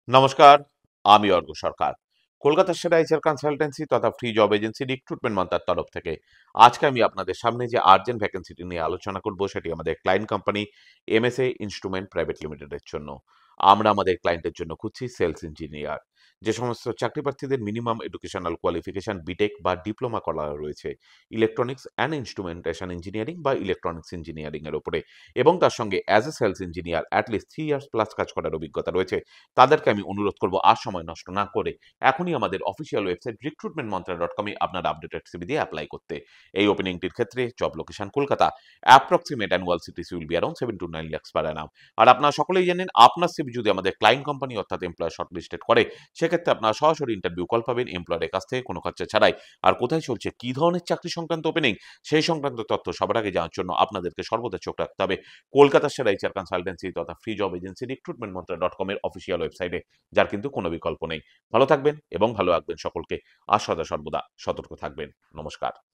নমস্কার, আমি অর্ক সরকার। কলকাতার সেরা এইচআর কনসালটেন্সি তথা ফ্রি জব এজেন্সি রিক্রুটমেন্ট মন্ত্রার তরফ থেকে আজকে আমি আপনাদের সামনে যে আর্জেন্ট ভ্যাকেন্সিটি নিয়ে আলোচনা করব সেটি আমাদের client company MSA instrument private লিমিটেডের জন্য। আমরা আমাদের ক্লায়েন্টের জন্য খুঁজছি সেলস ইঞ্জিনিয়ার। যে সমস্ত চাকরি প্রার্থীদের মিনিমাম এডুকেশনাল কোয়ালিফিকেশন বিটেক বা ডিপ্লোমা করা রয়েছে ইলেকট্রনিক্স অ্যান্ড ইনস্ট্রুমেন্টেশন ইঞ্জিনিয়ারিং বা ইলেকট্রনিক্স ইঞ্জিনিয়ারিং এর উপরে, এবং তার সঙ্গে as a sales engineer at least 3 years plus কাজ করার অভিজ্ঞতা রয়েছে, তাদেরকে আমি অনুরোধ করব আর সময় নষ্ট না করে এখনই আমাদের অফিসিয়াল ওয়েবসাইট recruitmentmantra.com এ আপনার আপডেটেড সিভি দিয়ে অ্যাপ্লাই করতে। এই ওপেনিংটির ক্ষেত্রে job location Kolkata. Approximate annual CTC will be around 7 to 9 lakhs per annum। আর আপনারা সকলেই জানেন আপনার সিভি যদি আমাদের ক্লায়েন্ট কোম্পানি অর্থাৎ এমপ্লয়ার শর্টলিস্টেড করে, সেক্ষেত্রে আপনারা সরাসরি ইন্টারভিউ কল পাবেন এমপ্লয়ারের কাছ থেকে কোনো খরচা ছাড়াই। আর কোথায় চলছে, কি ধরনের চাকরি সংক্রান্ত ওপেনিং, সেই সংক্রান্ত তথ্য সবার আগে জানার জন্য আপনাদেরকে সর্বদা চোখ রাখতে হবে কলকাতার সেরা এইচআর কনসালটেন্সি তথা ফ্রি জব এজেন্সি recruitmentmantra.com এর অফিসিয়াল ওয়েবসাইটে, যার কিন্তু কোনো বিকল্প নেই। ভালো থাকবেন এবং ভালো রাখবেন সকলকে। আর সদা সর্বদা সতর্ক থাকবেন। নমস্কার।